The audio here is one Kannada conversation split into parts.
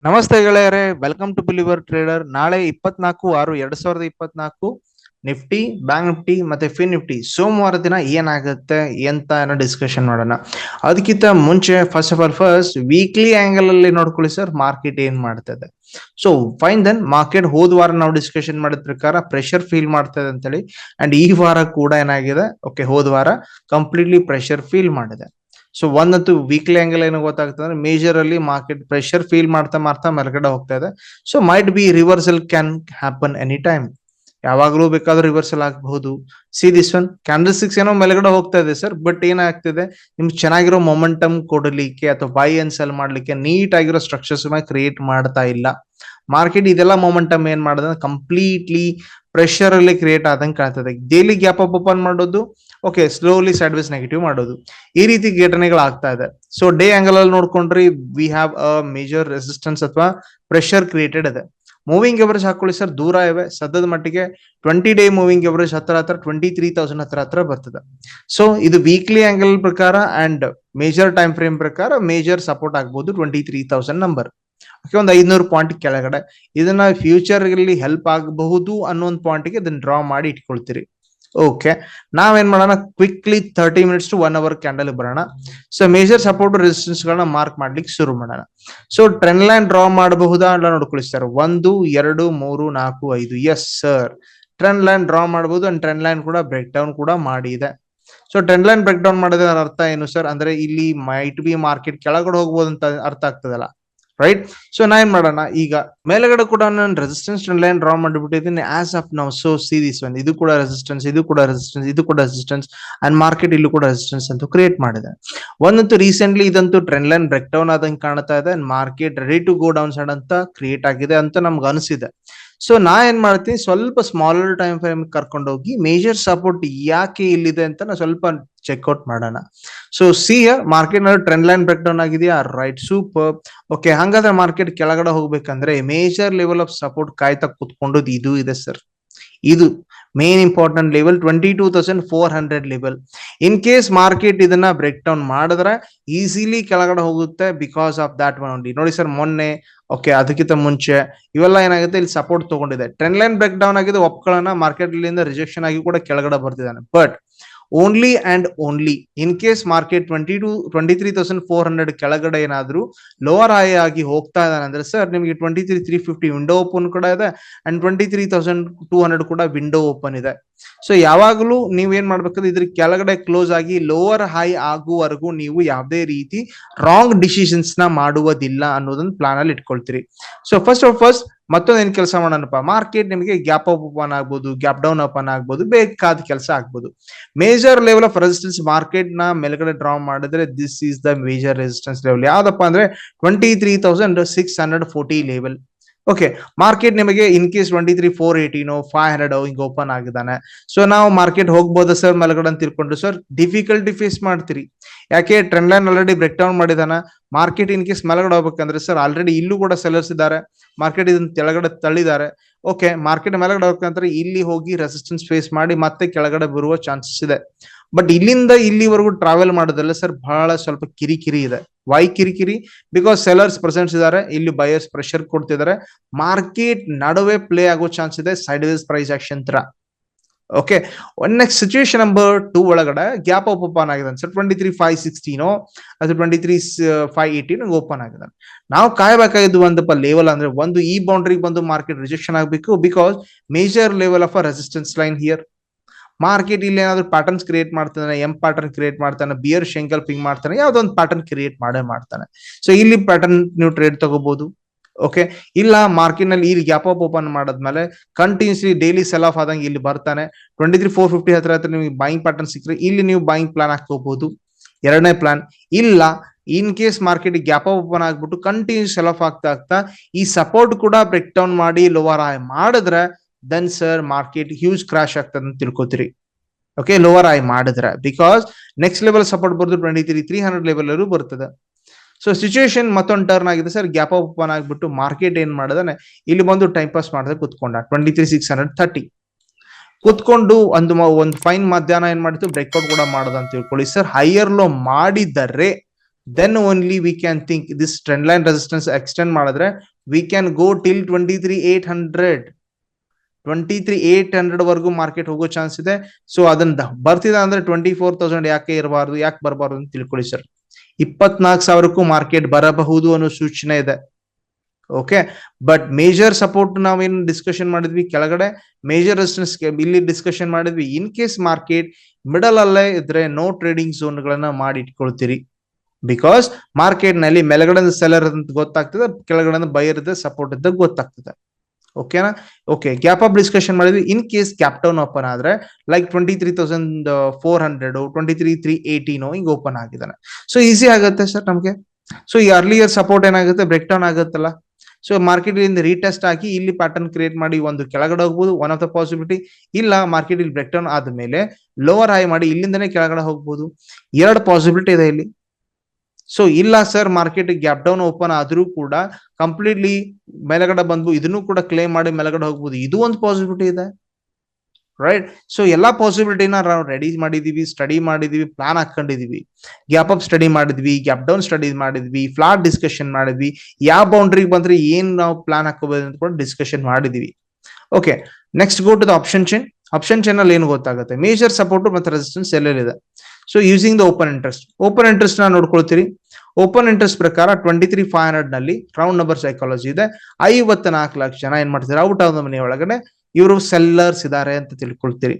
ನಮಸ್ತೆ ಗೆಳೆಯರೇ, ವೆಲ್ಕಮ್ ಟು ಬಿಲಿವರ್ ಟ್ರೇಡರ್. ನಾಳೆ 24/6/2024 ನಿಫ್ಟಿ, ಬ್ಯಾಂಕ್ ನಿಫ್ಟಿ ಮತ್ತೆ ಫಿನ್ ನಿಫ್ಟಿ ಸೋಮವಾರ ದಿನ ಏನಾಗುತ್ತೆ ಅಂತ ಡಿಸ್ಕಷನ್ ಮಾಡೋಣ. ಅದಕ್ಕಿಂತ ಮುಂಚೆ ಫಸ್ಟ್ ವೀಕ್ಲಿ ಆಂಗಲ್ ಅಲ್ಲಿ ನೋಡ್ಕೊಳ್ಳಿ ಸರ್, ಮಾರ್ಕೆಟ್ ಏನ್ ಮಾಡ್ತದೆ. ಸೊ ಫೈನ್ ದೆನ್ ಮಾರ್ಕೆಟ್ ಹೋದ ವಾರ ನಾವು ಡಿಸ್ಕಷನ್ ಮಾಡಿದ ಪ್ರಕಾರ ಪ್ರೆಷರ್ ಫೀಲ್ ಮಾಡ್ತದೆ ಅಂತೇಳಿ, ಅಂಡ್ ಈ ವಾರ ಕೂಡ ಏನಾಗಿದೆ, ಓಕೆ ಹೋದ ವಾರ ಕಂಪ್ಲೀಟ್ಲಿ ಪ್ರೆಷರ್ ಫೀಲ್ ಮಾಡಿದೆ. ಸೊ ಒಂದಂತೂ ವೀಕ್ಲಿ ಆಂಗಲ್ ಏನು ಗೊತ್ತಾಗ್ತದೆ ಅಂದ್ರೆ, ಮೇಜರ್ ಅಲ್ಲಿ ಮಾರ್ಕೆಟ್ ಪ್ರೆಷರ್ ಫೀಲ್ ಮಾಡ್ತಾ ಮಾಡ್ತಾ ಮೇಲ್ಗಡೆ ಹೋಗ್ತಾ ಇದೆ. So might be reversal can happen any time. ಯಾವಾಗಲೂ ಬೇಕಾದ್ರೂ ರಿವರ್ಸಲ್ ಆಗಬಹುದು. C this one candle sticks ಏನೋ ಮೇಲ್ಗಡೆ ಹೋಗ್ತಾ ಇದೆ ಸರ್, ಬಟ್ ಏನಾಗ್ತಿದೆ, ನಿಮ್ಗೆ ಚೆನ್ನಾಗಿರೋ ಮೊಮೆಂಟಮ್ ಕೊಡಲಿಕ್ಕೆ ಅಥವಾ ಬೈ ಅಂಡ್ ಸೆಲ್ ಮಾಡ್ಲಿಕ್ಕೆ ನೀಟ್ ಆಗಿರೋ ಸ್ಟ್ರಕ್ಚರ್ಸ್ ಕ್ರಿಯೇಟ್ ಮಾಡ್ತಾ ಇಲ್ಲ ಮಾರ್ಕೆಟ್. ಇದೆಲ್ಲ ಮೊಮೆಂಟಮ್ ಏನ್ ಮಾಡೋದು, ಕಂಪ್ಲೀಟ್ಲಿ ಪ್ರೆಷರ್ ಅಲ್ಲಿ ಕ್ರಿಯೇಟ್ ಆದಂಗೆ ಕಾಣ್ತದೆ. ಡೈಲಿ ಗ್ಯಾಪ್ ಅಪ್ ಓಪನ್ ಮಾಡೋದು, okay slowly sideways negative ಮಾಡೋದು, ಈ ರೀತಿ ಘಟನೆಗಳು ಆಗ್ತಾ ಇದೆ. ಸೊ ಡೇ ಆಂಗಲ್ ಅಲ್ಲಿ ನೋಡ್ಕೊಂಡ್ರಿ, we have a major resistance ಅಥವಾ ಪ್ರೆಷರ್ ಕ್ರಿಯೇಟೆಡ್ ಇದೆ. ಮೂವಿಂಗ್ ಎವರೇಜ್ ಹಾಕೊಳ್ಳಿ ಸರ್, ದೂರ ಇವೆ ಸದ್ಯದ ಮಟ್ಟಿಗೆ. 20 ಡೇ ಮೂವಿಂಗ್ ಎವರೇಜ್ ಹತ್ರ 23,000 ಹತ್ರ ಬರ್ತದೆ. ಸೊ ಇದು ವೀಕ್ಲಿ ಆಂಗಲ್ ಪ್ರಕಾರ ಅಂಡ್ ಮೇಜರ್ ಟೈಮ್ ಫ್ರೇಮ್ ಪ್ರಕಾರ ಮೇಜರ್ ಸಪೋರ್ಟ್ ಆಗ್ಬಹುದು 23,000 ನಂಬರ್. ಒಂದು 500 ಪಾಯಿಂಟ್ ಕೆಳಗಡೆ ಇದನ್ನ ಫ್ಯೂಚರ್ ಅಲ್ಲಿ ಹೆಲ್ಪ್ ಆಗಬಹುದು ಅನ್ನೋ ಒಂದು ಪಾಯಿಂಟ್ಗೆ ಇದನ್ನ ಡ್ರಾ ಮಾಡಿ ಇಟ್ಕೊಳ್ತೀರಿ. ಓಕೆ, ನಾವೇನ್ ಮಾಡೋಣ, quickly 30 minutes to 1 hour candle ಬರೋಣ. ಸೊ ಮೇಜರ್ ಸಪೋರ್ಟ್ ರೆಸಿಸ್ಟೆನ್ಸ್ ಗಳನ್ನ ಮಾರ್ಕ್ ಮಾಡ್ಲಿಕ್ಕೆ ಶುರು ಮಾಡೋಣ. ಸೊ ಟ್ರೆಂಡ್ ಲೈನ್ ಡ್ರಾ ಮಾಡಬಹುದಾ ಅಂತ ನೋಡ್ಕೊಳ್ಳಿ sir. 1 2 3 4 5, yes sir, trend line draw ಮಾಡಬಹುದು. ಅಂಡ್ ಟ್ರೆಂಡ್ ಲೈನ್ ಕೂಡ ಬ್ರೇಕ್ ಡೌನ್ ಕೂಡ ಮಾಡಿದೆ. So trend line break down ಮಾಡೋದ್ರ ಅರ್ಥ ಏನು ಸರ್ ಅಂದ್ರೆ, ಇಲ್ಲಿ ಮೈಟ್ ಬಿ ಮಾರ್ಕೆಟ್ ಕೆಳಗಡೆ ಹೋಗ್ಬೋದು ಅಂತ ಅರ್ಥ ಆಗ್ತದಲ್ಲ, ರೈಟ್. ಸೊ ನಾ ಏನ್ ಮಾಡೋಣ, ಈಗ ಮೇಲ್ಗಡೆ ಕೂಡ ನಾನು ರೆಸಿಸ್ಟೆನ್ಸ್ ಟ್ರೆಂಡ್ ಲೈನ್ ಡ್ರಾ ಮಾಡಿಬಿಟ್ಟಿದ್ದೀನಿ as of now. So see this one, ಇದು ಕೂಡ ರೆಸಿಸ್ಟೆನ್ಸ್, ಇದು ಕೂಡ ರೆಸಿಸ್ಟೆನ್ಸ್, ಇದು ಕೂಡ ರೆಸಿಸ್ಟೆನ್ಸ್, ಅಂಡ್ ಮಾರ್ಕೆಟ್ ಇಲ್ಲೂ ಕೂಡ ರೆಸಿಸ್ಟೆನ್ಸ್ ಅಂತ ಕ್ರಿಯೇಟ್ ಮಾಡಿದೆ. ಒಂದಂತೂ ರೀಸೆಂಟ್ಲಿ ಇದಂತೂ ಟ್ರೆಂಡ್ ಲೈನ್ ಬ್ರೇಕ್ ಡೌನ್ ಆದಂಗೆ ಕಾಣ್ತಾ ಇದೆ, and market ready to go downside ಅಂತ ಕ್ರಿಯೇಟ್ ಆಗಿದೆ ಅಂತ ನಮ್ಗೆ ಅನಿಸಿದೆ. ಸೊ ನಾ ಏನ್ ಮಾಡ್ತೀನಿ, ಸ್ವಲ್ಪ ಸ್ಮಾಲರ್ ಟೈಮ್ ಫ್ರೇಮ್ ಕರ್ಕೊಂಡು ಹೋಗಿ ಮೇಜರ್ ಸಪೋರ್ಟ್ ಯಾಕೆ ಇಲ್ಲಿದೆ ಅಂತ ನಾ ಸ್ವಲ್ಪ ಚೆಕ್ಔಟ್ ಮಾಡೋಣ. ಸೊ ಸಿ ಮಾರ್ಕೆಟ್ ನಲ್ಲಿ ಟ್ರೆಂಡ್ ಲೈನ್ ಬ್ರೇಕ್ ಡೌನ್ ಆಗಿದೆಯಾ, ರೈಟ್, ಸೂಪರ್. ಓಕೆ, ಹಂಗಾದ್ರೆ ಮಾರ್ಕೆಟ್ ಕೆಳಗಡೆ ಹೋಗ್ಬೇಕಂದ್ರೆ ಮೇಜರ್ ಲೆವೆಲ್ ಆಫ್ ಸಪೋರ್ಟ್ ಕಾಯ್ತಾ ಕುತ್ಕೊಂಡು ಇದು ಇದೆ ಸರ್. ಇದು ಮೇನ್ ಇಂಪಾರ್ಟೆಂಟ್ ಲೆವೆಲ್ 22,400 ಲೆವೆಲ್. ಇನ್ ಕೇಸ್ ಮಾರ್ಕೆಟ್ ಇದನ್ನ ಬ್ರೇಕ್ ಡೌನ್ ಮಾಡಿದ್ರೆ ಈಸಿಲಿ ಕೆಳಗಡೆ ಹೋಗುತ್ತೆ because of that one only. ನೋಡಿ ಸರ್, ಮೊನ್ನೆ ಓಕೆ ಅದಕ್ಕಿಂತ ಮುಂಚೆ ಇವೆಲ್ಲ ಏನಾಗುತ್ತೆ, ಇಲ್ಲಿ ಸಪೋರ್ಟ್ ತಗೊಂಡಿದೆ. ಟ್ರೆಂಡ್ ಲೈನ್ ಬ್ರೇಕ್ ಡೌನ್ ಆಗಿದೆ, ಒಪ್ಕೊಳ್ಳೋಣ, ಮಾರ್ಕೆಟ್ ಇಲ್ಲಿಂದ ರಿಜೆಕ್ಷನ್ ಆಗಿ ಕೂಡ ಕೆಳಗಡೆ ಬರ್ತಿದ್ದಾನೆ. But only and only in case market 23,400 ಕೆಳಗಡೆ ಏನಾದ್ರು ಲೋವರ್ ಹೈ ಆಗಿ ಹೋಗ್ತಾ ಇದ್ದಾನೆ ಅಂದ್ರೆ ಸರ್, ನಿಮಗೆ 23,350 ವಿಂಡೋ ಓಪನ್ ಕೂಡ ಇದೆ, ಅಂಡ್ 23,200 ಕೂಡ ವಿಂಡೋ ಓಪನ್ ಇದೆ. ಸೊ ಯಾವಾಗಲೂ ನೀವೇನ್ ಮಾಡ್ಬೇಕಂದ್ರೆ, ಇದ್ರ ಕೆಳಗಡೆ ಕ್ಲೋಸ್ ಆಗಿ ಲೋವರ್ ಹೈ ಆಗುವವರೆಗೂ ನೀವು ಯಾವುದೇ ರೀತಿ ರಾಂಗ್ ಡಿಸಿಷನ್ಸ್ ನ ಮಾಡುವುದಿಲ್ಲ ಅನ್ನೋದನ್ನ ಪ್ಲಾನ್ ಅಲ್ಲಿ ಇಟ್ಕೊಳ್ತೀರಿ. ಸೊ ಫಸ್ಟ್ ಮತ್ತೊಂದು ಏನ್ ಕೆಲಸ ಮಾಡೋಣಪ್ಪ, ಮಾರ್ಕೆಟ್ ನಿಮಗೆ ಗ್ಯಾಪ್ ಅಪ್ ಓಪನ್ ಆಗ್ಬೋದು, ಗ್ಯಾಪ್ ಡೌನ್ ಓಪನ್ ಆಗ್ಬೋದು, ಬೇಕಾದ ಕೆಲಸ ಆಗ್ಬೋದು. Major level of resistance market ನ ಮೇಲ್ಗಡೆ ಡ್ರಾ ಮಾಡಿದ್ರೆ this is the major resistance level. ಯಾವ್ದಪ್ಪ ಅಂದ್ರೆ 23,640 ಲೆವೆಲ್. ಓಕೆ, ಮಾರ್ಕೆಟ್ ನಿಮಗೆ ಇನ್ ಕೇಸ್ 23,480 500 ಹಿಂಗ್ ಓಪನ್ ಆಗಿದ್ದಾನೆ. ಸೊ ನಾವು ಮಾರ್ಕೆಟ್ ಹೋಗ್ಬೋದು ಸರ್ ಮೇಲ್ಗಡೆ ಅಂತ ತಿಳ್ಕೊಂಡು ಸರ್, ಡಿಫಿಕಲ್ಟಿ ಫೇಸ್ ಮಾಡ್ತೀರಿ. ಯಾಕೆ, trend line already break down ಮಾಡಿದಾನ. ಮಾರ್ಕೆಟ್ ಇನ್ ಕೇಸ್ ಮೇಲ್ಗಡೆ ಹೋಗ್ಬೇಕಂದ್ರೆ ಸರ್, ಆಲ್ರೆಡಿ ಇಲ್ಲೂ ಕೂಡ ಸೆಲ್ಲರ್ಸ್ ಇದ್ದಾರೆ, ಮಾರ್ಕೆಟ್ ಇದನ್ನ ಕೆಳಗಡೆ ತಳ್ಳಿದ್ದಾರೆ. ಓಕೆ, ಮಾರ್ಕೆಟ್ ಮೇಲ್ಗಡೆ ಹೋಗ್ಬೇಕಂದ್ರೆ ಇಲ್ಲಿ ಹೋಗಿ ರೆಸಿಸ್ಟೆನ್ಸ್ ಫೇಸ್ ಮಾಡಿ ಮತ್ತೆ ಕೆಳಗಡೆ ಬರುವ ಚಾನ್ಸಸ್ ಇದೆ. ಬಟ್ ಇಲ್ಲಿಂದ ಇಲ್ಲಿವರೆಗೂ ಟ್ರಾವೆಲ್ ಮಾಡೋದಲ್ಲ ಸರ್, ಬಹಳ ಸ್ವಲ್ಪ ಕಿರಿಕಿರಿ ಇದೆ. ವೈ ಕಿರಿಕಿರಿ? ಬಿಕಾಸ್ ಸೆಲರ್ಸ್ ಪ್ರೆಸೆಂಟ್ಸ್ ಇದ್ದಾರೆ, ಇಲ್ಲಿ ಬಯರ್ಸ್ ಪ್ರೆಷರ್ ಕೊಡ್ತಿದ್ದಾರೆ, ಮಾರ್ಕೆಟ್ ನಡುವೆ ಪ್ಲೇ ಆಗೋ ಚಾನ್ಸ್ ಇದೆ, ಸೈಡ್ ವೇಸ್ ಪ್ರೈಸ್ ಆಕ್ಷನ್ ತರ. ಓಕೆ, ನೆಕ್ಸ್ಟ್ ಸಿಚುಯೇಷನ್ ನಂಬರ್ 2 ಒಳಗಡೆ ಗ್ಯಾಪ್ ಅಪ್ ಓಪನ್ ಆಗಿದೆ ಸರ್. 23,516 ಅದು 23,518 ಓಪನ್ ಆಗಿದೆ. ನಾವು ಕಾಯಬೇಕಾಗಿದ್ದು ಒಂದಪ್ಪ ಲೆವೆಲ್ ಅಂದ್ರೆ, ಒಂದು ಈ ಬೌಂಡ್ರಿಗೆ ಬಂದು ಮಾರ್ಕೆಟ್ ರಿಜೆಕ್ಷನ್ ಆಗಬೇಕು, because major level of a resistance line here. Market ಇಲ್ಲಿ ಏನಾದ್ರು ಪ್ಯಾಟರ್ನ್ಸ್ ಕ್ರಿಯೇಟ್ ಮಾಡ್ತಾನೆ, ಎಂ ಪ್ಯಾಟರ್ನ್ ಕ್ರಿಯೇಟ್ ಮಾಡ್ತಾನೆ, ಬಿಯರ್ ಶೆಂಕಲ್ ಪಿಂಗ್ ಮಾಡ್ತಾನೆ, ಯಾವ್ದೋ ಒಂದು ಪ್ಯಾಟರ್ನ್ ಕ್ರಿಯೇಟ್ ಮಾಡ್ತಾನೆ. ಸೊ ಇಲ್ಲಿ ಪ್ಯಾಟರ್ನ್ ನೀವು ಟ್ರೇಡ್ ತಗೋಬಹುದು. ಓಕೆ, ಇಲ್ಲ ಮಾರ್ಕೆಟ್ ನಲ್ಲಿ ಇಲ್ಲಿ ಗ್ಯಾಪ್ ಅಪ್ ಓಪನ್ ಮಾಡಾದ್ಮೇಲೆ ಕಂಟಿನ್ಯೂಸ್ಲಿ ಡೈಲಿ ಸೆಲ್ ಆಫ್ ಆದಂಗೆ ಇಲ್ಲಿ ಬರ್ತಾನೆ. 23,450 ಹತ್ರ ನಿಮಗೆ ಬಾಯಿಂಗ್ ಪ್ಯಾಟರ್ನ್ ಸಿಕ್ಕರೆ ಇಲ್ಲಿ ನೀವು ಬಾಯಿಂಗ್ ಪ್ಲಾನ್ ಹಾಕೋಬಹುದು. ಎರಡನೇ ಪ್ಲಾನ್, ಇಲ್ಲ in case market gap up open ಆಗ್ಬಿಟ್ಟು ಕಂಟಿನ್ಯೂ ಸೆಲ್ ಆಫ್ ಆಗ್ತಾ ಈ ಸಪೋರ್ಟ್ ಕೂಡ ಬ್ರೇಕ್ ಡೌನ್ ಮಾಡಿ ಲೋವರ್ ಹೈ ಮಾಡಿದ್ರೆ then sir market huge crash ಆಗ್ತದೆ ಅಂತ ತಿಳ್ಕೊತೀರಿ. ಓಕೆ, ಲೋವರ್ ಹೈ ಮಾಡಿದ್ರೆ, ಬಿಕಾಸ್ ನೆಕ್ಸ್ಟ್ ಲೆವೆಲ್ ಸಪೋರ್ಟ್ ಬರೋದು 23,300 ಲೆವೆಲ್ ಅಲ್ಲೂ ಬರ್ತದೆ. ಸೊ ಸಿಚುಯೇಷನ್ ಮತ್ತೊಂದು ಟರ್ನ್ ಆಗಿದೆ ಸರ್, ಗ್ಯಾಪ್ ಅಪ್ ಓಪನ್ ಆಗ್ಬಿಟ್ಟು ಮಾರ್ಕೆಟ್ ಏನ್ ಮಾಡಿದಾನೆ, ಇಲ್ಲಿ ಬಂದು ಟೈಮ್ ಪಾಸ್ ಮಾಡಿದ್ರೆ ಕುತ್ಕೊಂಡ 23,630 ಕುತ್ಕೊಂಡು ಒಂದು ಫೈನ್ ಮಧ್ಯಾಹ್ನ ಏನ್ ಮಾಡಿತ್ತು, ಬ್ರೇಕ್ಔಟ್ ಕೂಡ ಮಾಡೋದು ಅಂತ ತಿಳ್ಕೊಳ್ಳಿ ಸರ್. ಹೈಯರ್ ಲೋ ಮಾಡಿದರೆ then only we can think this trend line resistance extend ಮಾಡಿದ್ರೆ ವಿ ಕ್ಯಾನ್ ಗೋ ಟಿಲ್ 23,800 23,800 ವರೆಗೂ ಮಾರ್ಕೆಟ್ ಹೋಗೋ ಚಾನ್ಸ್ ಇದೆ. ಸೊ ಅದನ್ನ ಬರ್ತಿದೆ ಅಂದ್ರೆ 24,000 ಯಾಕೆ ಇರಬಾರ್ದು, ಯಾಕೆ ಬರಬಾರ್ದು ಅಂತ ತಿಳ್ಕೊಳ್ಳಿ ಸರ್. 24,000ಕ್ಕೂ ಮಾರ್ಕೆಟ್ ಬರಬಹುದು ಅನ್ನೋ ಸೂಚನೆ ಇದೆ. ಓಕೆ, ಬಟ್ ಮೇಜರ್ ಸಪೋರ್ಟ್ ನಾವೇನು ಡಿಸ್ಕಷನ್ ಮಾಡಿದ್ವಿ ಕೆಳಗಡೆ, ಮೇಜರ್ ರೆಸಿಸ್ಟೆನ್ಸ್ ಇಲ್ಲಿ ಡಿಸ್ಕಷನ್ ಮಾಡಿದ್ವಿ. ಇನ್ ಕೇಸ್ ಮಾರ್ಕೆಟ್ ಮಿಡಲ್ ಅಲ್ಲೇ ಇದ್ರೆ ನೋ ಟ್ರೇಡಿಂಗ್ ಝೋನ್ ಗಳನ್ನ ಮಾಡಿ ಇಟ್ಕೊಳ್ತೀರಿ. ಬಿಕಾಸ್ ಮಾರ್ಕೆಟ್ ನಲ್ಲಿ ಮೇಲ್ಗಡೆ ಸೆಲ್ಲರ್ ಅಂತ ಗೊತ್ತಾಗ್ತದೆ, ಕೆಳಗಡೆ ಬೈಯರ್ ಇದೆ, ಸಪೋರ್ಟ್ ಇದ್ದ ಗೊತ್ತಾಗ್ತದೆ. ಓಕೆನಾ? ಓಕೆ, ಗ್ಯಾಪ್ ಅಪ್ ಡಿಸ್ಕಷನ್ ಮಾಡಿದ್ವಿ. In case cap down open ಆದ್ರೆ ಲೈಕ್ 23,400 23,380 ಹಿಂಗ್ ಓಪನ್ ಆಗಿದ್ದಾನೆ. ಸೊ ಈಸಿ ಆಗುತ್ತೆ ಸರ್ ನಮ್ಗೆ. ಸೊ ಈ ಅರ್ಲಿಯರ್ ಸಪೋರ್ಟ್ ಏನಾಗುತ್ತೆ, ಬ್ರೇಕ್ ಡೌನ್ ಆಗುತ್ತಲ್ಲ. ಸೊ ಮಾರ್ಕೆಟ್ ಇಂದ ರೀಟೆಸ್ಟ್ ಆಗಿ ಇಲ್ಲಿ ಪ್ಯಾಟರ್ನ್ ಕ್ರಿಯೇಟ್ ಮಾಡಿ ಒಂದು ಕೆಳಗಡೆ ಹೋಗ್ಬೋದು, ಒನ್ ಆಫ್ ದ ಪಾಸಿಬಿಲಿಟಿ. ಇಲ್ಲ ಮಾರ್ಕೆಟ್ ಇಲ್ಲಿ ಬ್ರೇಕ್ ಡೌನ್ ಆದ್ಮೇಲೆ ಲೋವರ್ ಹೈ ಮಾಡಿ ಇಲ್ಲಿಂದನೇ ಕೆಳಗಡೆ ಹೋಗ್ಬೋದು. ಎರಡು ಪಾಸಿಬಿಲಿಟಿ ಇದೆ ಇಲ್ಲಿ. ಸೊ ಇಲ್ಲ sir market gap down open ಆದ್ರೂ ಕೂಡ ಕಂಪ್ಲೀಟ್ಲಿ ಮೇಲ್ಗಡೆ ಬಂದು ಇದನ್ನು ಕೂಡ ಕ್ಲೇಮ್ ಮಾಡಿ ಮೇಲ್ಗಡೆ ಹೋಗ್ಬೋದು, ಇದು ಒಂದು ಪಾಸಿಬಿಲಿಟಿ ಇದೆ. ರೈಟ್? ಸೊ ಎಲ್ಲಾ ಪಾಸಿಬಿಲಿಟಿನ ನಾವು ರೆಡಿ ಮಾಡಿದೀವಿ, ಸ್ಟಡಿ ಮಾಡಿದೀವಿ, ಪ್ಲಾನ್ ಹಾಕೊಂಡಿದೀವಿ. ಗ್ಯಾಪ್ ಅಪ್ ಸ್ಟಡಿ ಮಾಡಿದ್ವಿ, ಗ್ಯಾಪ್ ಡೌನ್ ಸ್ಟಡಿ ಮಾಡಿದ್ವಿ, ಫ್ಲಾಟ್ ಡಿಸ್ಕಷನ್ ಮಾಡಿದ್ವಿ, ಯಾವ ಬೌಂಡ್ರಿ ಬಂದ್ರೆ ಏನ್ ನಾವು ಪ್ಲಾನ್ ಹಾಕೋಬಹುದು ಅಂತ ಕೂಡ ಡಿಸ್ಕಷನ್ ಮಾಡಿದೀವಿ. Okay, next go to the option chain. Option chain ಅಲ್ಲಿ ಏನು ಗೊತ್ತಾಗುತ್ತೆ, ಮೇಜರ್ ಸಪೋರ್ಟ್ ಮತ್ತೆ ರೆಸಿಸ್ಟೆನ್ಸ್ ಎಲ್ಲೆಲ್ಲಿದೆ. So using the open interest, open interest ನ ನೋಡ್ಕೊಳ್ತೀರಿ. ಓಪನ್ ಇಂಟ್ರೆಸ್ಟ್ ಪ್ರಕಾರ 23,500 ನಲ್ಲಿ ರೌಂಡ್ ನಂಬರ್ ಸೈಕಾಲಜಿ ಇದೆ. 54 ಲಕ್ಷ ಜನ ಏನ್ ಮಾಡ್ತಾರೆ, ಔಟ್ ಆಫ್ ದ ಮನಿ ಒಳಗಡೆ ಇವರು ಸೆಲ್ಲರ್ಸ್ ಇದಾರೆ ಅಂತ ತಿಳ್ಕೊಳ್ತೀರಿ.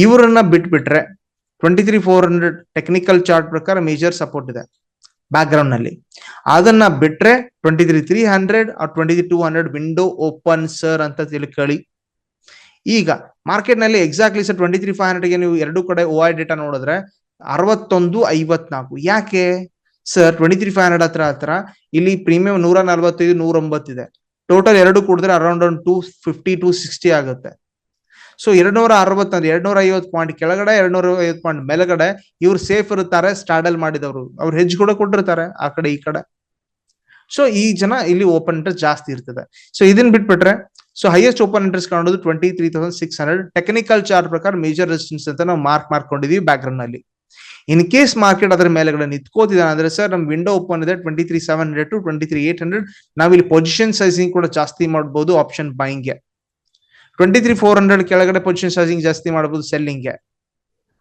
ಇವರನ್ನ ಬಿಟ್ಬಿಟ್ರೆ 23,400 ಟೆಕ್ನಿಕಲ್ ಚಾರ್ಟ್ ಪ್ರಕಾರ ಮೇಜರ್ ಸಪೋರ್ಟ್ ಇದೆ ಬ್ಯಾಕ್ ಗ್ರೌಂಡ್ ನಲ್ಲಿ. ಅದನ್ನ ಬಿಟ್ರೆ 23,300 2200 ವಿಂಡೋ ಓಪನ್ ಸರ್ ಅಂತ ತಿಳ್ಕೊಳ್ಳಿ. ಈಗ ಮಾರ್ಕೆಟ್ ನಲ್ಲಿ ಎಕ್ಸಾಕ್ಟ್ಲಿ ಸರ್ 23,500ಗೆ ನೀವು ಎರಡು ಕಡೆ OI ಡೇಟಾ ನೋಡಿದ್ರೆ 61.54. ಯಾಕೆ ಸರ್ 23,500 ಹತ್ರ ಇಲ್ಲಿ ಪ್ರೀಮಿಯಂ 145 109 ಇದೆ. ಟೋಟಲ್ ಎರಡು ಕೂಡಿದ್ರೆ ಅರೌಂಡ್ 250 260 ಆಗುತ್ತೆ. ಸೊ 260 250 ಪಾಯಿಂಟ್ ಕೆಳಗಡೆ 250 ಪಾಯಿಂಟ್ ಮೇಲ್ಗಡೆ ಇವ್ರು ಸೇಫ್ ಇರುತ್ತಾರೆ. ಸ್ಟಾಡಲ್ ಮಾಡಿದವರು ಅವ್ರು ಹೆಜ್ ಕೂಡ ಕೊಟ್ಟಿರ್ತಾರೆ ಆ ಕಡೆ ಈ ಕಡೆ. ಸೊ ಈ ಜನ ಇಲ್ಲಿ ಓಪನ್ ಇಂಟ್ರೆಸ್ಟ್ ಜಾಸ್ತಿ ಇರ್ತದೆ. ಸೊ ಇದನ್ನ ಬಿಟ್ಬಿಟ್ರೆ ಸೊ ಹೈಯೆಸ್ಟ್ ಓಪನ್ ಇಂಟ್ರೆಸ್ಟ್ ಕಾಣೋದು 23,600 ಟೆಕ್ನಿಕಲ್ ಚಾರ್ಟ್ ಪ್ರಕಾರ ಮೇಜರ್ ರೆಸಿಸ್ಟೆನ್ಸ್ ಅಂತ ನಾವು ಮಾಡ್ಕೊಂಡಿದೀವಿ ಬ್ಯಾಕ್ ಗ್ರೌಂಡ್ ನಲ್ಲಿ. ಇನ್ ಕೇಸ್ ಮಾರ್ಕೆಟ್ ಅದರ ಮೇಲೆಗಡೆ ನಿಂತ್ಕೋತಿದ್ದಾನೆ ಅಂದ್ರೆ ಸರ್ ನಮ್ ವಿಂಡೋ ಓಪನ್ ಇದೆ 23,700 to 23,800. ನಾವಿಲ್ಲಿ ಪೊಸಿಷನ್ ಸೈಜಿಂಗ್ ಕೂಡ ಜಾಸ್ತಿ ಮಾಡಬಹುದು ಆಪ್ಷನ್ ಬೈಯಿಂಗ್ ಗೆ. 23,400 ಕೆಳಗಡೆ ಪೊಸಿಷನ್ ಸೈಜಿಂಗ್ ಜಾಸ್ತಿ ಮಾಡಬಹುದು ಸೆಲ್ಲಿಂಗ್ ಗೆ.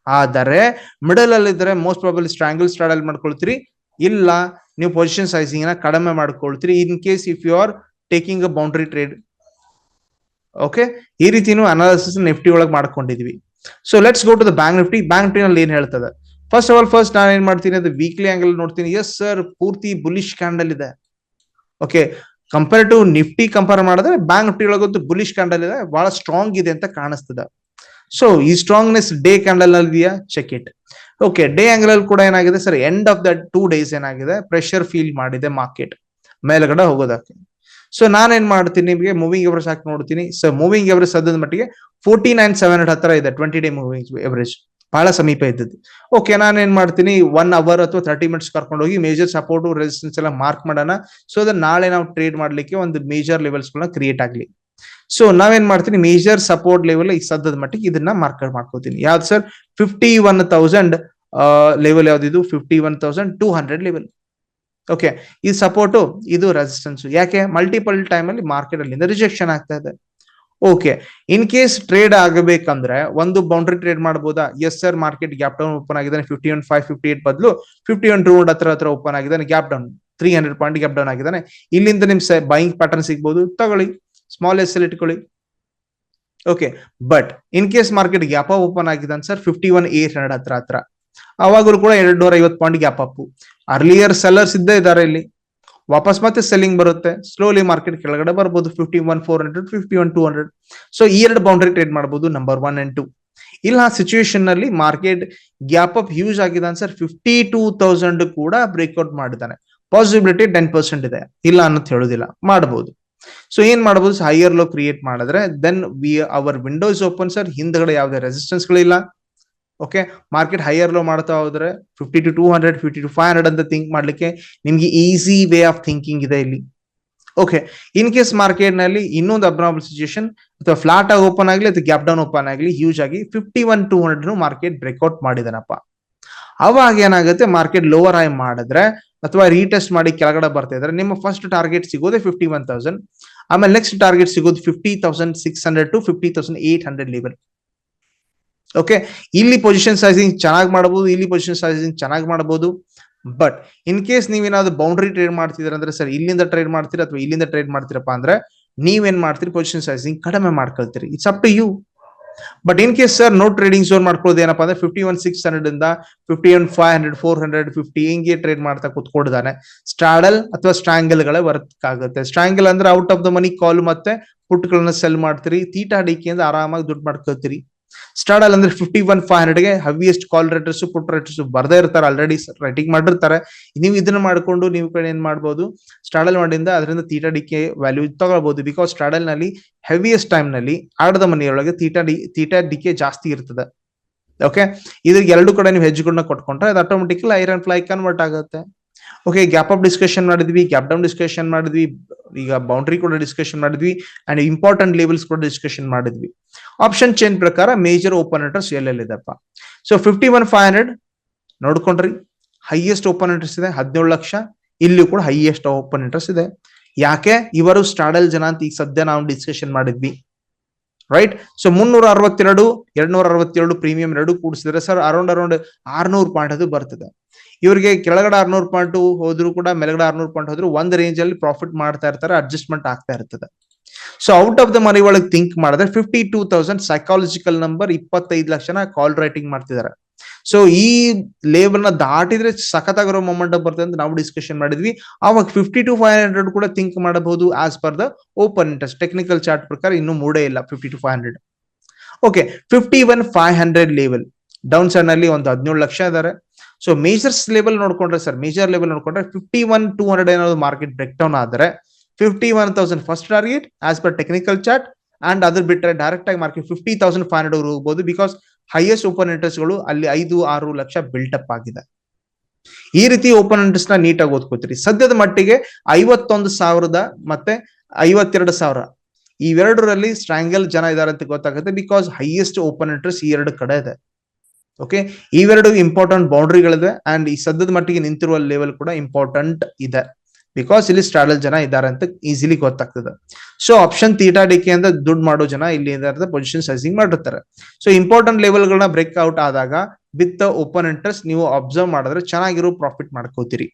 ಆದರೆ ಮಿಡಲ್ ಅಲ್ಲಿ ಇದ್ರೆ ಮೋಸ್ಟ್ ಪ್ರಾಬಲಿ ಸ್ಟ್ರಾಡಲ್ ಮಾಡ್ಕೊಳ್ತೀರಿ. ಇಲ್ಲ ನೀವು ಪೊಸಿಷನ್ ಸೈಜಿಂಗ್ ನ ಕಡಿಮೆ ಮಾಡ್ಕೊಳ್ತೀರಿ in case if you are taking a boundary trade. Okay, ಈ ರೀತಿನೂ ಅನಾಲಿಸಿಸ್ ನಿಫ್ಟಿ ಒಳಗೆ ಮಾಡ್ಕೊಂಡಿದೀವಿ. So let's go to the bank Nifty. Bank Nifty ನಲ್ಲಿ ಏನ್ ಹೇಳ್ತದೆ, ಫಸ್ಟ್ ನಾನು ಏನ್ ಮಾಡ್ತೀನಿ ಅದು ವೀಕ್ಲಿ ಆಂಗಲ್ ನೋಡ್ತೀನಿ. ಎಸ್ ಸರ್ ಪೂರ್ತಿ ಬುಲಿಶ್ ಕ್ಯಾಂಡಲ್ ಇದೆ. Okay, compare to Nifty compare ಮಾಡಿದ್ರೆ ಬ್ಯಾಂಕ್ ನಿಫ್ಟಿ ಒಳಗಂತೂ ಬುಲಿಶ್ ಕ್ಯಾಂಡಲ್ ಇದೆ, ಬಹಳ ಸ್ಟ್ರಾಂಗ್ ಇದೆ ಅಂತ ಕಾಣಿಸ್ತದೆ. ಸೊ ಈ ಸ್ಟ್ರಾಂಗ್ನೆಸ್ ಡೇ ಕ್ಯಾಂಡಲ್ ನಲ್ಲಿ ಇದೆಯಾ, check it. Okay, day angle ಅಲ್ಲಿ ಕೂಡ ಏನಾಗಿದೆ sir, end of the 2 days ಏನಾಗಿದೆ, ಪ್ರೆಷರ್ ಫೀಲ್ ಮಾಡಿದೆ ಮಾರ್ಕೆಟ್ ಮೇಲ್ಗಡೆ ಹೋಗೋದಕ್ಕೆ. ಸೊ ನಾನೇನ್ ಮಾಡ್ತೀನಿ, ನಿಮಗೆ ಮೂವಿಂಗ್ ಎವರೇಜ್ ಹಾಕಿ ನೋಡ್ತೀನಿ. ಸೊ ಮೂವಿಂಗ್ ಎವರೇಜ್ ಸದ್ಯದ ಮಟ್ಟಿಗೆ 49,700 ಹತ್ರ ಇದೆ. 20 day ಮೂವಿಂಗ್ ಎವರೇಜ್ ಬಹಳ ಸಮೀಪ ಇದ್ದದ್ದು. ಓಕೆ, ನಾನೇನ್ ಮಾಡ್ತೀನಿ 1 hour ಅಥವಾ 30 minutes ಕರ್ಕೊಂಡು ಹೋಗಿ ಮೇಜರ್ ಸಪೋರ್ಟ್ ರೆಸಿಸ್ಟೆನ್ಸ್ ಎಲ್ಲ ಮಾರ್ಕ್ ಮಾಡೋಣ. ಸೊ ಅದ ನಾಳೆ ನಾವು ಟ್ರೇಡ್ ಮಾಡ್ಲಿಕ್ಕೆ ಒಂದು ಮೇಜರ್ ಲೆವೆಲ್ಸ್ ಗಳನ್ನ ಕ್ರಿಯೇಟ್ ಆಗ್ಲಿ. ಸೊ ನಾವೇನ್ ಮಾಡ್ತೀನಿ, ಮೇಜರ್ ಸಪೋರ್ಟ್ ಲೆವೆಲ್ ಈ ಸದ್ಯದ ಮಟ್ಟಿಗೆ ಇದನ್ನ ಮಾರ್ಕ್ ಮಾಡ್ಕೋತೀನಿ. ಯಾವ್ದು ಸರ್, 51,000 ಲೆವೆಲ್ ಯಾವ್ದು, 51,200 ಲೆವೆಲ್. ಓಕೆ, ಈ ಸಪೋರ್ಟು ಇದು ರೆಸಿಸ್ಟೆನ್ಸ್. ಯಾಕೆ, ಮಲ್ಟಿಪಲ್ ಟೈಮ್ ಅಲ್ಲಿ ಮಾರ್ಕೆಟ್ ಅಲ್ಲಿಂದ ರಿಜೆಕ್ಷನ್ ಆಗ್ತಾ ಇದೆ. ಓಕೆ, ಇನ್ ಕೇಸ್ ಟ್ರೇಡ್ ಆಗಬೇಕಂದ್ರೆ ಒಂದು ಬೌಂಡ್ರಿ ಟ್ರೇಡ್ ಮಾಡಬಹುದಾ? Yes sir, market gap down open ಆಗಿದ್ದಾನೆ 51,558 ಬದಲು 51,200 ಹತ್ರ ಓಪನ್ ಆಗಿದ್ದಾನೆ. Gap down 300 point gap down ಆಗಿದ್ದಾನೆ. ಇಲ್ಲಿಂದ ನಿಮ್ ಬೈಯಿಂಗ್ ಪ್ಯಾಟರ್ನ್ ಸಿಗ್ಬಹುದು, ತಗೊಳ್ಳಿ, ಸ್ಮಾಲ್ ಎಸ್ ಎಲ್ ಇಟ್ಕೊಳ್ಳಿ. Okay, but in case market gap open ಆಗಿದ್ದಾನೆ ಸರ್ 51,800 ಹತ್ರ ಅವಾಗಲೂ ಕೂಡ 250 point gap up. Earlier sellers ಇದ್ದೇ ಇದ್ದಾರೆ ಇಲ್ಲಿ, ವಾಪಸ್ ಮತ್ತೆ ಸೆಲ್ಲಿಂಗ್ ಬರುತ್ತೆ. ಸ್ಲೋಲಿ ಮಾರ್ಕೆಟ್ ಕೆಳಗಡೆ ಬರ್ಬೋದು 51,400 51,200. ಸೊ ಈ ಎರಡು ಬೌಂಡ್ರಿ ಟ್ರೇಡ್ ಮಾಡಬಹುದು, ನಂಬರ್ 1 and 2. ಇಲ್ಲ ಸಿಚುವೇಶನ್ ನಲ್ಲಿ ಮಾರ್ಕೆಟ್ ಗ್ಯಾಪ್ ಅಪ್ ಹ್ಯೂಜ್ ಆಗಿದ್ದಾನೆ ಸರ್, 52,000 ಕೂಡ ಬ್ರೇಕ್ಔಟ್ ಮಾಡಿದ್ದಾನೆ. ಪಾಸಿಬಿಲಿಟಿ 10% ಇದೆ, ಇಲ್ಲ ಅನ್ನೋದು ಹೇಳೋದಿಲ್ಲ, ಮಾಡಬಹುದು. ಸೊ ಏನ್ ಮಾಡಬಹುದು, ಹೈಯರ್ ಲೋ ಕ್ರಿಯೇಟ್ ಮಾಡಿದ್ರೆ then our window is open sir. ಹಿಂದ್ಗಡೆ ಯಾವುದೇ ರೆಸಿಸ್ಟೆನ್ಸ್ ಗಳಿಲ್ಲ. ಓಕೆ, ಮಾರ್ಕೆಟ್ ಹೈಯರ್ ಲೋ ಮಾಡ್ತಾ ಹೋದ್ರೆ 50,200 50,500 ಅಂತ ಥಿಂಕ್ ಮಾಡ್ಲಿಕ್ಕೆ ನಿಮ್ಗೆ ಈಸಿ ವೇ ಆಫ್ ಥಿಂಕಿಂಗ್ ಇದೆ ಇಲ್ಲಿ. ಓಕೆ, ಇನ್ ಕೇಸ್ ಮಾರ್ಕೆಟ್ ನಲ್ಲಿ ಇನ್ನೊಂದು ಅಬ್ನಾರ್ಮಲ್ ಸಿಚುಯೇಷನ್ ಅಥವಾ ಫ್ಲಾಟ್ ಆಗಿ ಓಪನ್ ಆಗ್ಲಿ ಅಥವಾ ಗ್ಯಾಪ್ ಡೌನ್ ಓಪನ್ ಆಗ್ಲಿ ಹ್ಯೂಜ್ ಆಗಿ 51,200 ಮಾರ್ಕೆಟ್ ಬ್ರೇಕ್ಔಟ್ ಮಾಡಿದಾನಪ್ಪ. ಅವಾಗ ಏನಾಗುತ್ತೆ, ಮಾರ್ಕೆಟ್ ಲೋವರ್ ಹೈ ಮಾಡಿದ್ರೆ ಅಥವಾ ರೀಟೆಸ್ಟ್ ಮಾಡಿ ಕೆಳಗಡೆ ಬರ್ತಾ ಇದ್ರೆ ನಿಮ್ಮ ಫಸ್ಟ್ ಟಾರ್ಗೆಟ್ ಸಿಗೋದೇ 51,000. ಆಮೇಲೆ ನೆಕ್ಸ್ಟ್ ಟಾರ್ಗೆಟ್ ಸಿಗೋದು 50,600 ಟು 50,800 ಲೆವೆಲ್. ಓಕೆ, ಇಲ್ಲಿ ಪೊಸಿಷನ್ ಸೈಸಿಂಗ್ ಚೆನ್ನಾಗಿ ಮಾಡಬಹುದು, ಇಲ್ಲಿ ಪೊಸಿಷನ್ ಸೈಸಿಂಗ್ ಚೆನ್ನಾಗಿ ಮಾಡಬಹುದು. ಬಟ್ ಇನ್ ಕೇಸ್ ನೀವೇನಾದ್ರು ಬೌಂಡ್ರಿ ಟ್ರೇಡ್ ಮಾಡ್ತಿದ್ರ ಅಂದ್ರೆ ಸರ್ ಇಲ್ಲಿಂದ ಟ್ರೇಡ್ ಮಾಡ್ತೀರಾ ಅಥವಾ ಇಲ್ಲಿಂದ ಟ್ರೇಡ್ ಮಾಡ್ತೀರಪ್ಪ ಅಂದ್ರೆ ನೀವೇನ್ ಮಾಡ್ತೀರಿ, ಪೊಸಿಷನ್ ಸೈಸಿಂಗ್ ಕಡಿಮೆ ಮಾಡ್ಕೊಳ್ತೀರಿ. It's up to you. But in case sir no trading zone ಮಾಡ್ಕೊಳ್ಳೋದು ಏನಪ್ಪಾ ಅಂದ್ರೆ 51,600 ಇಂದ 51,500 450 ಹಿಂಗೆ ಟ್ರೇಡ್ ಮಾಡ್ತಾ ಕುತ್ಕೊಂಡಿದ್ದಾನೆ. ಸ್ಟ್ರಾಡಲ್ ಅಥವಾ ಸ್ಟ್ರಾಂಗಲ್ ಗಳೇ ವರ್ಕ್ ಆಗುತ್ತೆ. ಸ್ಟ್ರಾಂಗಲ್ ಅಂದ್ರೆ ಔಟ್ ಆಫ್ ದ ಮನಿ ಕಾಲ್ ಮತ್ತೆ ಪುಟ್ ಗಳನ್ನ ಸೆಲ್ ಮಾಡ್ತೀರಿ, ತೀಟಾ ಡಿಕೆ ಇಂದ ಆರಾಮಾಗಿ ದುಡ್ಡು ಮಾಡ್ಕೊಳ್ತೀರಿ. ಸ್ಟಾಡಲ್ ಅಂದ್ರೆ 51,500 ಗೆ ಹೆವಿಯೆಸ್ಟ್ ಕಾಲ್ ರೇಟರ್ಸ್ ಪುಟ್ ರೇಟರ್ಸ್ ಬರ್ದೇ ಇರ್ತಾರೆ, ಆಲ್ರೆಡಿ ರೈಟಿಂಗ್ ಮಾಡಿರ್ತಾರೆ. ನೀವು ಇದನ್ನ ಮಾಡ್ಕೊಂಡು ನೀವು ಕಡೆ ಏನ್ ಮಾಡ್ಬೋದು, ಸ್ಟಾಡಲ್ ಮಾಡಿಂದ ಅದರಿಂದ ತೀಟಾ ಡಿಕೆ ವ್ಯಾಲ್ಯೂ ತಗೊಳ್ಬಹುದು. ಬಿಕಾಸ್ ಸ್ಟಾಡಲ್ ನಲ್ಲಿ ಹೆವಿಯೆಸ್ಟ್ ಟೈಮ್ ನಲ್ಲಿ ಆಡದ ಮನೆಯೊಳಗೆ ತೀಟಾ ಡಿಕೆ ಜಾಸ್ತಿ ಇರ್ತದೆ. ಓಕೆ, ಇದ್ರಿಗೆ ಎರಡು ಕಡೆ ನೀವು ಹೆಜ್ಜೆಗಳನ್ನ ಕೊಟ್ಕೊಂಡ್ರೆ ಅದು ಆಟೋಮೆಟಿಕಲಿ ಐರನ್ ಫ್ಲೈ ಕನ್ವರ್ಟ್ ಆಗುತ್ತೆ. ಓಕೆ, ಗ್ಯಾಪ್ ಅಪ್ ಡಿಸ್ಕಷನ್ ಮಾಡಿದ್ವಿ, ಗ್ಯಾಪ್ ಡೌನ್ ಡಿಸ್ಕಷನ್ ಮಾಡಿದ್ವಿ, ಈಗ ಬೌಂಡ್ರಿ ಕೂಡ ಡಿಸ್ಕಷನ್ ಮಾಡಿದ್ವಿ, ಅಂಡ್ ಇಂಪಾರ್ಟೆಂಟ್ ಲೆವೆಲ್ಸ್ ಕೂಡ ಡಿಸ್ಕಷನ್ ಮಾಡಿದ್ವಿ. ಆಪ್ಷನ್ ಚೇನ್ ಪ್ರಕಾರ ಮೇಜರ್ ಓಪನ್ ಇಂಟ್ರೆಸ್ಟ್ ಎಲ್ಲೆಲ್ಲಿದೆಪ್ಪ. ಸೊ 51,500 ನೋಡ್ಕೊಂಡ್ರಿ, ಹೈಯೆಸ್ಟ್ ಓಪನ್ ಇಂಟ್ರೆಸ್ಟ್ ಇದೆ 17 ಲಕ್ಷ. ಇಲ್ಲಿ ಕೂಡ ಹೈಯೆಸ್ಟ್ ಓಪನ್ ಇಂಟ್ರೆಸ್ಟ್ ಇದೆ. ಯಾಕೆ? ಇವರು ಸ್ಟಾಡಲ್ ಜನ ಅಂತ ಈಗ ಸದ್ಯ ನಾವು ಡಿಸ್ಕಷನ್ ಮಾಡಿದ್ವಿ, ರೈಟ್? ಸೊ 362 262 ಪ್ರೀಮಿಯಂ ಎರಡು ಕೂಡಿಸಿದ್ರೆ ಸರ್ ಅರೌಂಡ್ 600 ಪಾಯಿಂಟ್ ಅದು ಬರ್ತದೆ. ಇವರಿಗೆ ಕೆಳಗಡೆ 600 ಪಾಯಿಂಟ್ ಹೋದ್ರು ಕೂಡ ಮೇಲ್ಗಡೆ 600 ಪಾಯಿಂಟ್ ಹೋದ್ರು ಒಂದ್ ರೇಂಜ್ ಅಲ್ಲಿ ಪ್ರಾಫಿಟ್ ಮಾಡ್ತಾ ಇರ್ತಾರೆ, ಅಡ್ಜಸ್ಟ್ಮೆಂಟ್ ಆಗ್ತಾ ಇರ್ತದೆ. ಸೊ ಔಟ್ ಆಫ್ ದ ಮನಿ ಒಳಗೆ ಥಿಂಕ್ ಮಾಡಿದ್ರೆ 52,000 ಸೈಕಾಲಜಿಕಲ್ ನಂಬರ್, 25 ಲಕ್ಷನ ಕಾಲ್ ರೈಟಿಂಗ್ ಮಾಡ್ತಿದ್ದಾರೆ. ಸೊ ಈ ಲೇಬಲ್ ನ ದಾಟಿದ್ರೆ ಸಖತ್ತಾಗಿರೋ ಮೊಮೆಂಟ್ ಬರ್ತದೆ ಅಂತ ನಾವು ಡಿಸ್ಕಷನ್ ಮಾಡಿದ್ವಿ. ಅವಾಗ 52,500 ಕೂಡ ಥಿಂಕ್ ಮಾಡಬಹುದು as per the open interest. Technical chart ಪ್ರಕಾರ ಇನ್ನೂ ಮೂಡೇ ಇಲ್ಲ 52,500. ಓಕೆ, 51,500 ಲೆವೆಲ್ ಡೌನ್ ಸೈಡ್ ನಲ್ಲಿ ಒಂದು 17 ಲಕ್ಷ ಇದಾರೆ. ಸೊ ಮೇಜರ್ಸ್ ಲೆವೆಲ್ ನೋಡ್ಕೊಂಡ್ರೆ ಸರ್, ಮೇಜರ್ ಲೆವೆಲ್ ನೋಡ್ಕೊಂಡ್ರೆ 51,200 ಏನಾದ್ರು ಮಾರ್ಕೆಟ್ ಬ್ರೇಕ್ ಡೌನ್ ಆದ್ರೆ 51,000 first target as per technical chart. And ಅದ್ರ ಬಿಟ್ಟರೆ ಡೈರೆಕ್ಟ್ ಆಗಿ ಮಾರ್ಕೆಟ್ 50,500 ಹೋಗಬಹುದು. ಬಿಕಾಸ್ ಹೈಯೆಸ್ಟ್ ಓಪನ್ ಇಂಟ್ರೆಸ್ಟ್ ಗಳು ಅಲ್ಲಿ 5-6 ಲಕ್ಷ ಬಿಲ್ಟ್ ಅಪ್ ಆಗಿದೆ. ಈ ರೀತಿ ಓಪನ್ ಇಂಟ್ರೆಸ್ಟ್ ನ ನೀಟಾಗಿ ಓದ್ಕೋತೀರಿ. ಸದ್ಯದ ಮಟ್ಟಿಗೆ 51,000 ಮತ್ತೆ 52,000 ಇವೆರಡರಲ್ಲಿ ಸ್ಟ್ರಾಂಗಲ್ ಜನ ಇದಾರೆ ಅಂತ ಗೊತ್ತಾಗುತ್ತೆ. ಬಿಕಾಸ್ ಹೈಯೆಸ್ಟ್ ಓಪನ್ ಇಂಟ್ರೆಸ್ಟ್ ಈ ಎರಡು ಕಡೆ ಇದೆ. ಓಕೆ, ಇವೆರಡು ಇಂಪಾರ್ಟೆಂಟ್ ಬೌಂಡ್ರಿಗಳಿದೆ. ಅಂಡ್ ಈ ಸದ್ಯದ ಮಟ್ಟಿಗೆ ನಿಂತಿರುವ ಲೆವೆಲ್ ಕೂಡ ಇಂಪಾರ್ಟೆಂಟ್ ಇದೆ. ಬಿಕಾಸ್ ಇಲ್ಲಿ ಸ್ಟ್ರಾಡಲ್ ಜನ ಇದ್ದಾರೆ ಅಂತ ಈಸಿಲಿ ಗೊತ್ತಾಗ್ತದೆ. ಸೊ ಆಪ್ಷನ್ ತೀಟಾ ಡಿಕೆ ಅಂತ ದುಡ್ಡು ಮಾಡೋ ಜನ ಇಲ್ಲಿ ಪೊಸಿಷನ್ ಸೈಸಿಂಗ್ ಮಾಡಿರ್ತಾರೆ. ಸೊ ಇಂಪಾರ್ಟೆಂಟ್ ಲೆವೆಲ್ ಗಳನ್ನ ಬ್ರೇಕ್ ಔಟ್ ಆದಾಗ ವಿತ್ ಓಪನ್ ಇಂಟ್ರೆಸ್ಟ್ ನೀವು ಅಬ್ಸರ್ವ್ ಮಾಡಿದ್ರೆ ಚೆನ್ನಾಗಿರೋ ಪ್ರಾಫಿಟ್ ಮಾಡ್ಕೋತೀರಿ.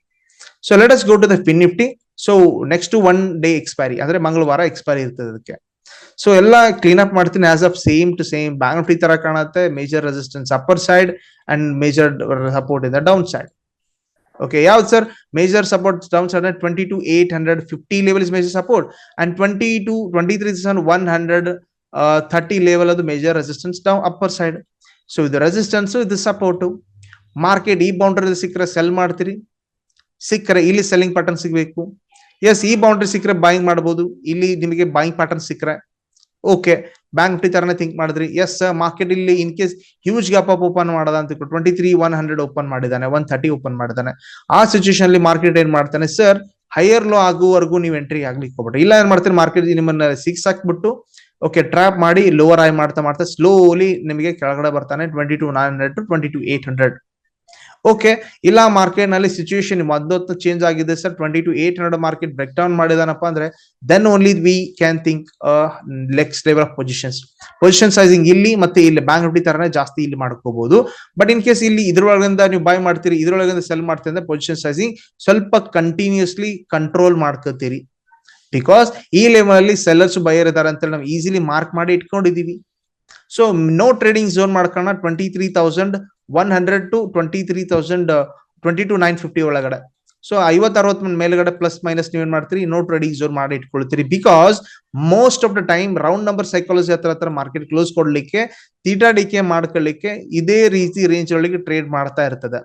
So let us go to the FinNifty. So next 1 day expiry ಅಂದ್ರೆ ಮಂಗಳವಾರ ಎಕ್ಸ್ಪೈರಿ ಇರ್ತದೆ ಅದಕ್ಕೆ. ಸೊ ಎಲ್ಲ ಕ್ಲೀನ್ ಅಪ್ ಮಾಡ್ತೀನಿ as of same to same. Bank Nifty ತರ ಕಾಣುತ್ತೆ. Major resistance upper side and major support in the down side. Okay, ಯಾವ್ದು sir major support down side? 22,850 level is major support and 23,130 level ಅದು major resistance down upper side. So ಇದು ರೆಸಿಸ್ಟೆನ್ಸ್, ಇದು ಸಪೋರ್ಟ್. ಮಾರ್ಕೆಟ್ ಈ ಬೌಂಡ್ರಿ ಸಿಕ್ಕರೆ ಸೆಲ್ ಮಾಡ್ತೀರಿ, ಸಿಕ್ಕರೆ ಇಲ್ಲಿ ಸೆಲ್ಲಿಂಗ್ ಪ್ಯಾಟರ್ನ್ ಸಿಗಬೇಕು. ಎಸ್, ಈ ಬೌಂಡ್ರಿ ಸಿಕ್ಕರೆ ಬಾಯಿಂಗ್ ಮಾಡಬಹುದು, ಇಲ್ಲಿ ನಿಮಗೆ ಬಾಯಿಂಗ್ ಪ್ಯಾಟರ್ನ್ ಸಿಕ್ಕರೆ ಓಕೆ. ಬ್ಯಾಂಕ್ ನಿಫ್ಟಿ ತರನೇ ಥಿಂಕ್ ಮಾಡಿದ್ರಿ. ಎಸ್, ಮಾರ್ಕೆಟ್ ಇಲ್ಲಿ in case huge gap up open ಮಾಡದ ಅಂತ 23,100 ಓಪನ್ ಮಾಡಿದಾನೆ, 130 ಓಪನ್ ಮಾಡಿದಾನೆ. ಆ ಸಿಚುವೇಶನ್ ಅಲ್ಲಿ ಮಾರ್ಕೆಟ್ ಏನ್ ಮಾಡ್ತಾನೆ ಸರ್, ಹೈಯರ್ ಲೋ ಆಗುವವರೆಗೂ ನೀವು ಎಂಟ್ರಿ ಆಗ್ಲಿಕ್ಕೆ ಹೋಗ್ಬೇಡಿ. ಇಲ್ಲ ಏನ್ ಮಾಡ್ತೀರಿ, ಮಾರ್ಕೆಟ್ ನಿಮ್ಮನ್ನ 6 ಹಾಕ್ಬಿಟ್ಟು ಓಕೆ ಟ್ರ್ಯಾಪ್ ಮಾಡಿ ಲೋವರ್ ಐ ಮಾಡ್ತಾ ಮಾಡ್ತಾ ಸ್ಲೋಲಿ ನಿಮಗೆ ಕೆಳಗಡೆ ಬರ್ತಾನೆ 22,900 ಟು 22,800. ಓಕೆ, ಇಲ್ಲ ಮಾರ್ಕೆಟ್ ನಲ್ಲಿ ಸಿಚುವೇಶನ್ ಮೊದಲು ಚೇಂಜ್ ಆಗಿದೆ ಸರ್, 22,800 ಮಾರ್ಕೆಟ್ ಬ್ರೇಕ್ ಡೌನ್ ಮಾಡಿದಾನಪ್ಪ ಅಂದ್ರೆ then only we can think next level of positions. Position sizing ಇಲ್ಲಿ ಮತ್ತೆ ಇಲ್ಲಿ ಬ್ಯಾಂಕ್ ನಿಫ್ಟಿ ತರನೇ ಜಾಸ್ತಿ ಇಲ್ಲಿ ಮಾಡ್ಕೋಬಹುದು. ಬಟ್ ಇನ್ ಕೇಸ್ ಇಲ್ಲಿ ಇದ್ರೊಳಗಿಂದ ನೀವು ಬೈ ಮಾಡ್ತೀರಿ, ಇದ್ರೊಳಗಿಂದ ಸೆಲ್ ಮಾಡ್ತೀರಿ ಅಂದ್ರೆ ಪೊಸಿಷನ್ ಸೈಸಿಂಗ್ ಸ್ವಲ್ಪ ಕಂಟಿನ್ಯೂಸ್ಲಿ ಕಂಟ್ರೋಲ್ ಮಾಡ್ಕೋತೀರಿ. ಬಿಕಾಸ್ ಈ ಲೆವೆಲ್ ಅಲ್ಲಿ ಸೆಲ್ಲರ್ಸ್ ಬೈಯರ್ ಇದಾರೆ ಅಂತ ನಾವು ಈಸಿಲಿ ಮಾರ್ಕ್ ಮಾಡಿ ಇಟ್ಕೊಂಡಿದೀವಿ. ಸೊ ನೋ ಟ್ರೇಡಿಂಗ್ ಝೋನ್ ಮಾಡ್ಕೋಣ 23,100 ಟು 22,950 ಒಳಗಡೆ. ಸೊ 50-60 ಮೇಲ್ಗಡೆ ಪ್ಲಸ್ ಮೈನಸ್ ನೀವೇನ್ ಮಾಡ್ತೀರಿ, ನೋ ಟ್ರೇಡಿಂಗ್ ಝೋನ್ ಮಾಡಿ ಇಟ್ಕೊಳ್ತೀರಿ. Because most of the time round number psychology ಹತ್ರ ಮಾರ್ಕೆಟ್ ಕ್ಲೋಸ್ ಕೊಡ್ಲಿಕ್ಕೆ, ತೀಟಾ ಡಿಕೆ ಮಾಡ್ಕೊಳ್ಳಿಕ್ಕೆ ಇದೇ ರೀತಿ ರೇಂಜ್ ಒಳಗೆ ಟ್ರೇಡ್ ಮಾಡ್ತಾ ಇರ್ತದೆ.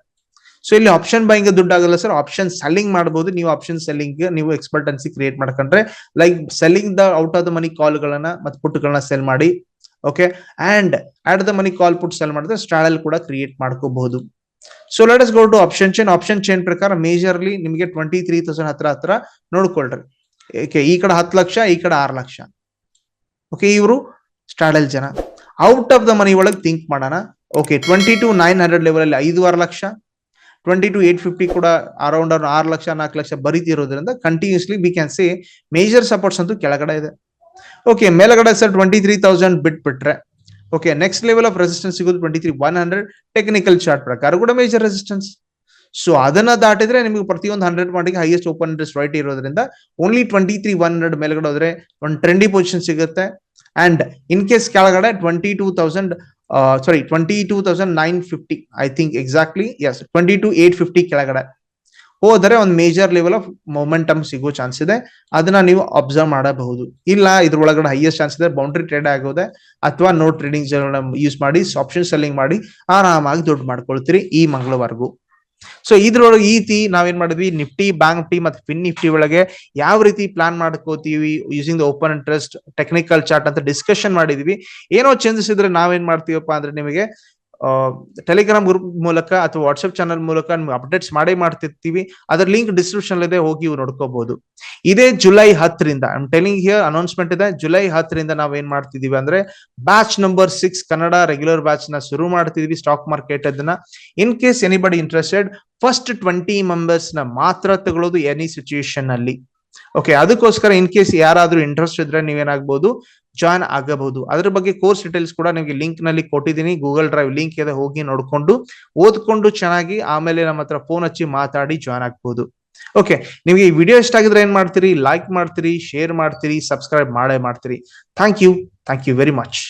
ಸೊ ಇಲ್ಲಿ ಆಪ್ಷನ್ ಬೈಂಗ್ ದುಡ್ಡು ಆಗಲ್ಲ ಸರ್, ಆಪ್ಷನ್ ಸೆಲ್ಲಿಂಗ್ ಮಾಡಬಹುದು. ನೀವು ಆಪ್ಷನ್ ಸೆಲ್ಲಿಂಗ್ ನೀವು ಎಕ್ಸ್ಪರ್ಟೆನ್ಸಿ ಕ್ರಿಯೇಟ್ ಮಾಡ್ಕೊಂಡ್ರೆ like selling the out of the money call ಗಳನ್ನ ಮತ್ತೆ ಪುಟ್ಗಳನ್ನ ಸೆಲ್ ಮಾಡಿ. Okay, and at the money call put sell ಮಾಡಿದ್ರೆ ಸ್ಟ್ರಾಡಲ್ ಕೂಡ ಕ್ರಿಯೇಟ್ ಮಾಡ್ಕೋಬಹುದು. So let us go to option chain. Option chain ಪ್ರಕಾರ ಮೇಜರ್ಲಿ ನಿಮಗೆ 23,000 ಹತ್ರ ನೋಡ್ಕೊಳ್ರಿ. ಓಕೆ, ಈ ಕಡೆ 10 ಲಕ್ಷ, ಈ ಕಡೆ 6 ಲಕ್ಷ. ಓಕೆ, ಇವರು ಸ್ಟ್ರಾಡಲ್ ಜನ. ಔಟ್ ಆಫ್ ದ ಮನಿ ಒಳಗೆ ಥಿಂಕ್ ಮಾಡೋಣ. ಓಕೆ, 22,900 ಲೆವೆಲ್ ಅಲ್ಲಿ 5-6 ಲಕ್ಷ, 22,850 ಕೂಡ ಅರೌಂಡ್ 6 ಲಕ್ಷ 4 ಲಕ್ಷ ಬರೀತಿರೋದ್ರಿಂದ continuously we can say major supports ಅಂತೂ ಕೆಳಗಡೆ ಇದೆ. ಓಕೆ, ಮೇಲ್ಗಡೆ ಸರ್ 23,000 ಬಿಟ್ಬಿಟ್ರೆ okay, next level of resistance ಸಿಗೋದು 23,100 ಟೆಕ್ನಿಕಲ್ ಚಾರ್ಟ್ ಪ್ರಕಾರ ಕೂಡ ಮೇಜರ್ ರೆಸಿಸ್ಟೆನ್ಸ್. ಸೊ ಅದನ್ನ ದಾಟಿದ್ರೆ ನಿಮಗೆ ಪ್ರತಿಯೊಂದು 100 ಪಾಯಿಂಟ್ಗೆ ಹೈಯೆಸ್ಟ್ ಓಪನ್ ಇಂಟ್ರೆಸ್ಟ್ ರೈಟ್ ಇರೋದ್ರಿಂದ ಓನ್ಲಿ 23,100 ಮೇಲ್ಗಡೆ ಹೋದ್ರೆ ಒಂದು ಟ್ರೆಂಡಿ ಪೊಸಿಷನ್ ಸಿಗುತ್ತೆ. ಅಂಡ್ ಇನ್ ಕೇಸ್ ಕೆಳಗಡೆ 22,950 ಐ ಥಿಂಕ್ ಎಕ್ಸಾಕ್ಟ್ಲಿ ಎಸ್ 22,850 ಕೆಳಗಡೆ ಹೋದರೆ ಒಂದು ಮೇಜರ್ ಲೆವೆಲ್ ಆಫ್ ಮೊಮೆಂಟಮ್ ಸಿಗೋ ಚಾನ್ಸ್ ಇದೆ. ಅದನ್ನ ನೀವು ಅಬ್ಸರ್ವ್ ಮಾಡಬಹುದು. ಇಲ್ಲ ಇದ್ರೊಳಗಡೆ ಹೈಯೆಸ್ಟ್ ಚಾನ್ಸ್ ಇದೆ ಬೌಂಡ್ರಿ ಟ್ರೇಡ್ ಆಗೋದೆ, ಅಥವಾ ನೋ ಟ್ರೇಡಿಂಗ್ ಯೂಸ್ ಮಾಡಿ ಆಪ್ಷನ್ ಸೆಲ್ಲಿಂಗ್ ಮಾಡಿ ಆರಾಮಾಗಿ ದುಡ್ಡು ಮಾಡ್ಕೊಳ್ತೀರಿ ಈ ಮಂಗಳವಾರಗೂ. ಸೊ ಇದ್ರೊಳಗೆ ನಾವೇನ್ ಮಾಡಿದ್ವಿ, ನಿಫ್ಟಿ, ಬ್ಯಾಂಕ್ ನಿಫ್ಟಿ ಮತ್ತೆ ಫಿನ್ ನಿಫ್ಟಿ ಒಳಗೆ ಯಾವ ರೀತಿ ಪ್ಲಾನ್ ಮಾಡ್ಕೋತೀವಿ using the open interest technical chart ಅಂತ ಡಿಸ್ಕಷನ್ ಮಾಡಿದ್ವಿ. ಏನೋ ಚೇಂಜಸ್ ಇದ್ರೆ ನಾವೇನ್ ಮಾಡ್ತೀವಪ್ಪ ಅಂದ್ರೆ ನಿಮಗೆ ಟೆಲಿಗ್ರಾಮ್ ಗ್ರೂಪ್ ಮೂಲಕ ಅಥವಾ ವಾಟ್ಸ್ಆಪ್ ಚಾನಲ್ ಮೂಲಕ ಅಪ್ಡೇಟ್ಸ್ ಮಾಡ್ತಿರ್ತೀವಿ. ಅದರ ಲಿಂಕ್ ಡಿಸ್ಕ್ರಿಪ್ಷನ್ ಇದೆ, ಹೋಗಿ ನೋಡ್ಕೋಬಹುದು. ಇದೇ ಜುಲೈ 10ರಿಂದ ಟೆಲಿಂಗ್ ಹಿಯರ್ ಅನೌನ್ಸ್ಮೆಂಟ್ ಇದೆ. ಜುಲೈ 10ರಿಂದ ನಾವೇನ್ ಮಾಡ್ತಿದೀವಿ ಅಂದ್ರೆ batch number 6 Kannada regular batch ನ ಶುರು ಮಾಡ್ತಿದೀವಿ ಸ್ಟಾಕ್ ಮಾರ್ಕೆಟ್. ಅದನ್ನ in case anybody interested first 20 members ನ ಮಾತ್ರ ತಗೊಳ್ಳೋದು ಎನಿ ಸಿಚುಯೇಷನ್ ಅಲ್ಲಿ. ಓಕೆ, ಅದಕ್ಕೋಸ್ಕರ ಇನ್ ಕೇಸ್ ಯಾರಾದ್ರೂ ಇಂಟ್ರೆಸ್ಟ್ ಇದ್ರೆ ನೀವೇನಾಗಬಹುದು ಜಾಯ್ನ್ ಆಗಬಹುದು. ಅದ್ರ ಬಗ್ಗೆ ಕೋರ್ಸ್ ಡೀಟೇಲ್ಸ್ ಕೂಡ ನಿಮಗೆ ಲಿಂಕ್ ನಲ್ಲಿ ಕೊಟ್ಟಿದ್ದೀನಿ, ಗೂಗಲ್ ಡ್ರೈವ್ ಲಿಂಕ್ ಇದೆ, ಹೋಗಿ ನೋಡ್ಕೊಂಡು ಓದ್ಕೊಂಡು ಚೆನ್ನಾಗಿ ಆಮೇಲೆ ನಮ್ಮ ಹತ್ರ ಫೋನ್ ಹಚ್ಚಿ ಮಾತಾಡಿ ಜಾಯ್ನ್ ಆಗ್ಬಹುದು. ಓಕೆ, ನಿಮಗೆ ಈ ವಿಡಿಯೋ ಇಷ್ಟ ಆಗಿದ್ರೆ ಏನ್ ಮಾಡ್ತೀರಿ, ಲೈಕ್ ಮಾಡ್ತೀರಿ, ಶೇರ್ ಮಾಡ್ತೀರಿ, ಸಬ್ಸ್ಕ್ರೈಬ್ ಮಾಡೇ ಮಾಡ್ತೀರಿ. Thank you very much.